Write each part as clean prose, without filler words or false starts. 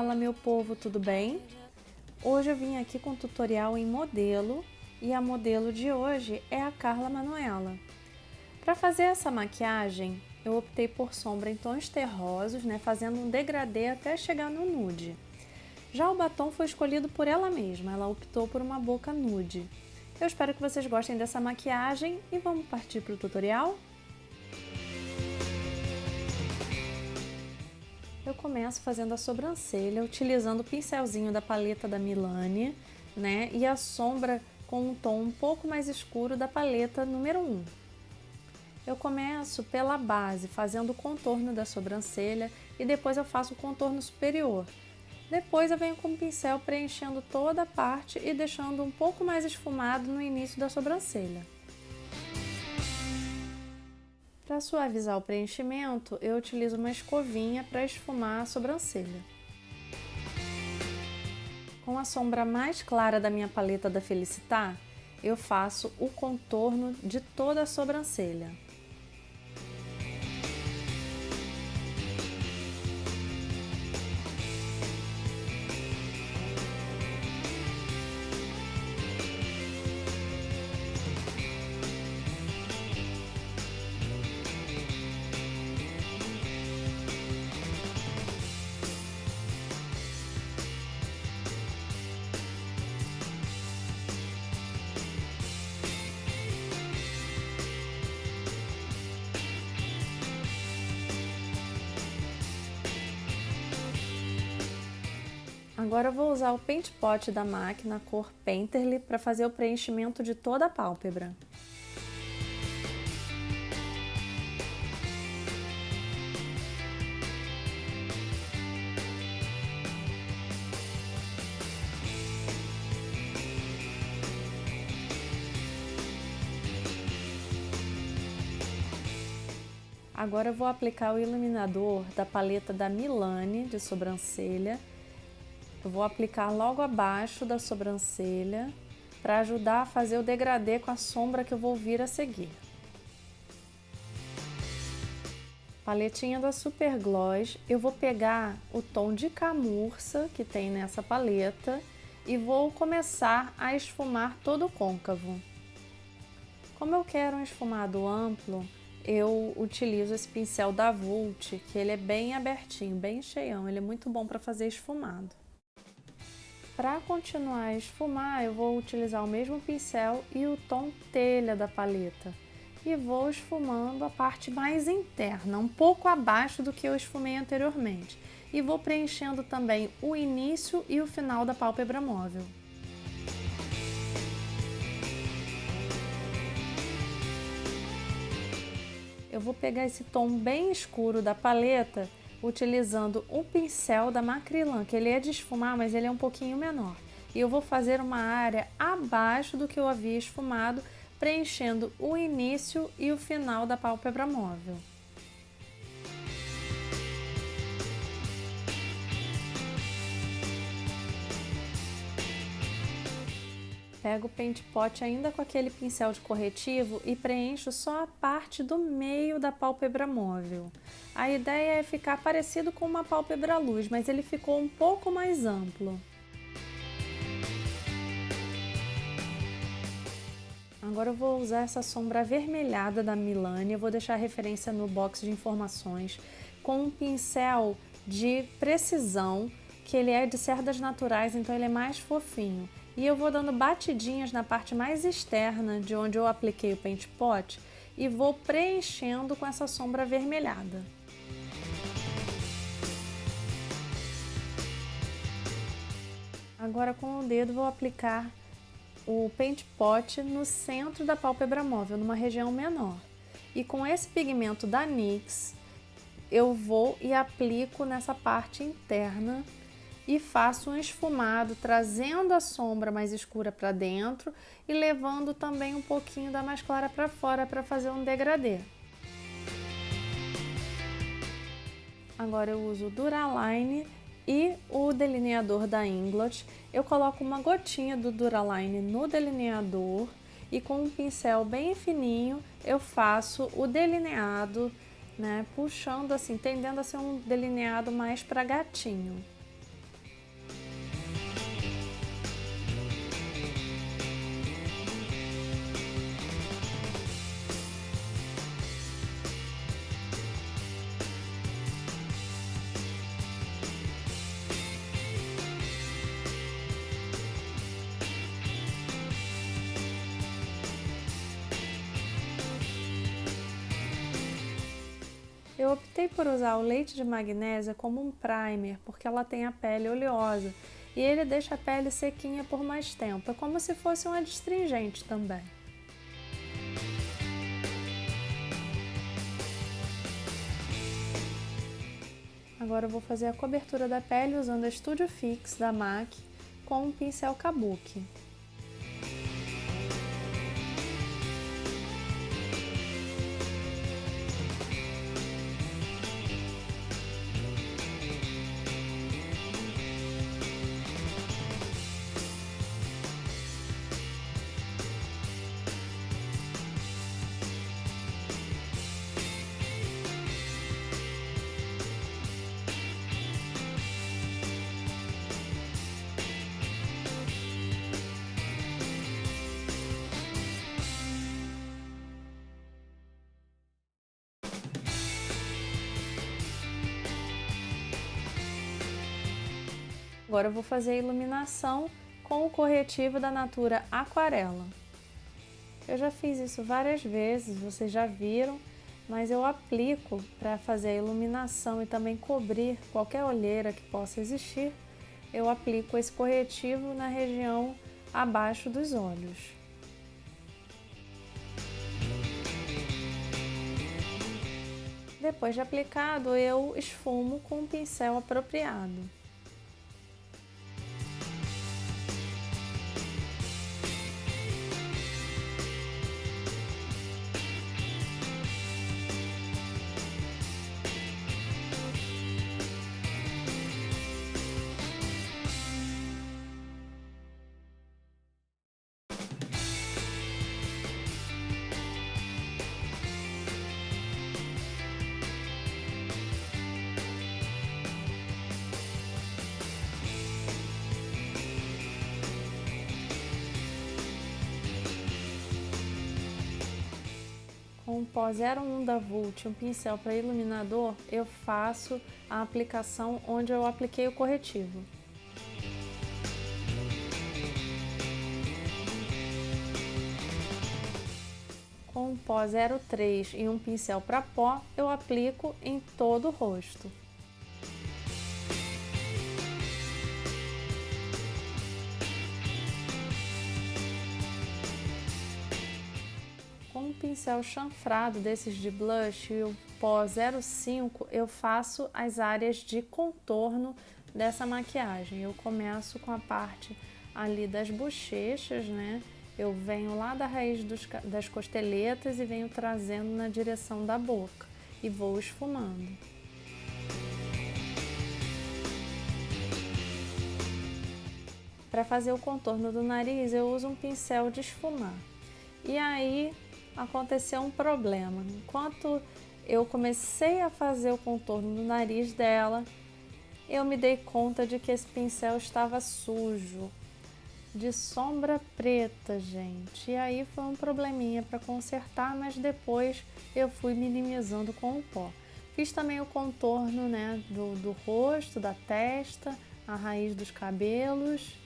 Fala, meu povo, tudo bem? Hoje eu vim aqui com um tutorial em modelo e a modelo de hoje é a Carla Manuela. Para fazer essa maquiagem, eu optei por sombra em tons terrosos, fazendo um degradê até chegar no nude. Já o batom foi escolhido por ela mesma, ela optou por uma boca nude. Eu espero que vocês gostem dessa maquiagem e vamos partir para o tutorial? Eu começo fazendo a sobrancelha, utilizando o pincelzinho da paleta da Milani, e a sombra com um tom um pouco mais escuro da paleta número 1. Eu começo pela base, fazendo o contorno da sobrancelha e depois eu faço o contorno superior. Depois eu venho com o pincel preenchendo toda a parte e deixando um pouco mais esfumado no início da sobrancelha. Para suavizar o preenchimento, eu utilizo uma escovinha para esfumar a sobrancelha. Com a sombra mais clara da minha paleta da Felicitar, eu faço o contorno de toda a sobrancelha. Agora eu vou usar o Paint Pot da MAC na cor Painterly para fazer o preenchimento de toda a pálpebra. Agora eu vou aplicar o iluminador da paleta da Milani de sobrancelha. Eu vou aplicar logo abaixo da sobrancelha para ajudar a fazer o degradê com a sombra que eu vou vir a seguir. Paletinha da Super Gloss, eu vou pegar o tom de camurça que tem nessa paleta e vou começar a esfumar todo o côncavo. Como eu quero um esfumado amplo, eu utilizo esse pincel da Vult, que ele é bem abertinho, bem cheião, ele é muito bom para fazer esfumado. Para continuar a esfumar, eu vou utilizar o mesmo pincel e o tom telha da paleta. E vou esfumando a parte mais interna, um pouco abaixo do que eu esfumei anteriormente. E vou preenchendo também o início e o final da pálpebra móvel. Eu vou pegar esse tom bem escuro da paleta utilizando o pincel da Macrylan, que ele é de esfumar, mas ele é um pouquinho menor. E eu vou fazer uma área abaixo do que eu havia esfumado, preenchendo o início e o final da pálpebra móvel. Pego o Paint Pot ainda com aquele pincel de corretivo e preencho só a parte do meio da pálpebra móvel. A ideia é ficar parecido com uma pálpebra luz, mas ele ficou um pouco mais amplo. Agora eu vou usar essa sombra avermelhada da Milani, eu vou deixar a referência no box de informações, com um pincel de precisão, que ele é de cerdas naturais, então ele é mais fofinho. E eu vou dando batidinhas na parte mais externa de onde eu apliquei o Paint Pot e vou preenchendo com essa sombra avermelhada. Agora com o dedo vou aplicar o Paint Pot no centro da pálpebra móvel, numa região menor. E com esse pigmento da NYX, eu vou e aplico nessa parte interna e faço um esfumado, trazendo a sombra mais escura para dentro e levando também um pouquinho da mais clara para fora para fazer um degradê. Agora eu uso o Duraline e o delineador da Inglot. Eu coloco uma gotinha do Duraline no delineador e com um pincel bem fininho eu faço o delineado, puxando assim, tendendo a ser um delineado mais para gatinho. Eu optei por usar o leite de magnésia como um primer, porque ela tem a pele oleosa e ele deixa a pele sequinha por mais tempo. É como se fosse um adstringente também. Agora eu vou fazer a cobertura da pele usando a Studio Fix da MAC com um pincel Kabuki. Agora eu vou fazer a iluminação com o corretivo da Natura Aquarela. Eu já fiz isso várias vezes, vocês já viram, mas eu aplico para fazer a iluminação e também cobrir qualquer olheira que possa existir. Eu aplico esse corretivo na região abaixo dos olhos. Depois de aplicado, eu esfumo com um pincel apropriado. Com o pó 01 da Vult e um pincel para iluminador, eu faço a aplicação onde eu apliquei o corretivo. Com o pó 03 e um pincel para pó, eu aplico em todo o rosto. Com um pincel chanfrado desses de blush e o pó 05, eu faço as áreas de contorno dessa maquiagem. Eu começo com a parte ali das bochechas, né? Eu venho lá da raiz das costeletas e venho trazendo na direção da boca e vou esfumando. Para fazer o contorno do nariz, eu uso um pincel de esfumar. E aí aconteceu um problema. Enquanto eu comecei a fazer o contorno do nariz dela, eu me dei conta de que esse pincel estava sujo, de sombra preta, gente. E aí foi um probleminha para consertar, mas depois eu fui minimizando com o pó. Fiz também o contorno, né, do rosto, da testa, a raiz dos cabelos.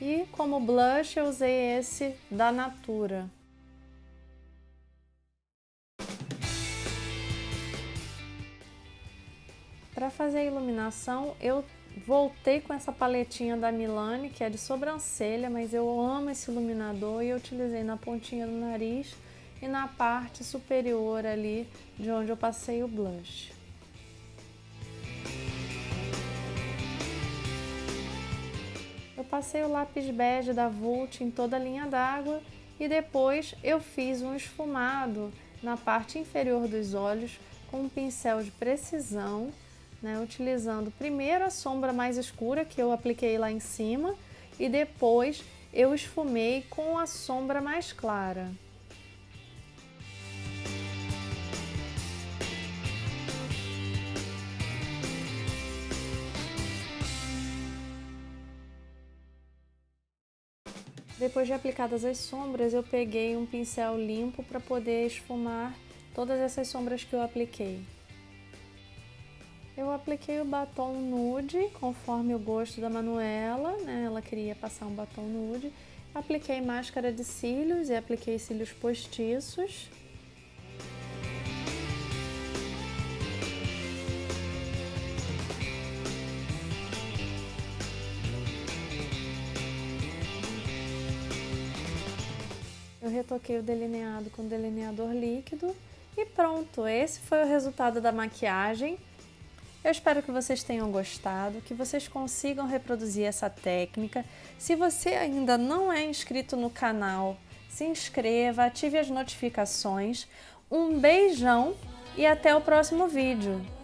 E como blush eu usei esse da Natura. Para fazer a iluminação, eu voltei com essa paletinha da Milani, que é de sobrancelha, mas eu amo esse iluminador e eu utilizei na pontinha do nariz e na parte superior ali, de onde eu passei o blush. Eu passei o lápis bege da Vult em toda a linha d'água e depois eu fiz um esfumado na parte inferior dos olhos com um pincel de precisão, né, utilizando primeiro a sombra mais escura que eu apliquei lá em cima e depois eu esfumei com a sombra mais clara. Depois de aplicadas as sombras, eu peguei um pincel limpo para poder esfumar todas essas sombras que eu apliquei. Eu apliquei o batom nude, conforme o gosto da Manuela, né? Ela queria passar um batom nude. Apliquei máscara de cílios e apliquei cílios postiços. eu retoquei o delineado com delineador líquido e pronto, esse foi o resultado da maquiagem. Eu espero que vocês tenham gostado, que vocês consigam reproduzir essa técnica. Se você ainda não é inscrito no canal, se inscreva, ative as notificações. Um beijão e até o próximo vídeo!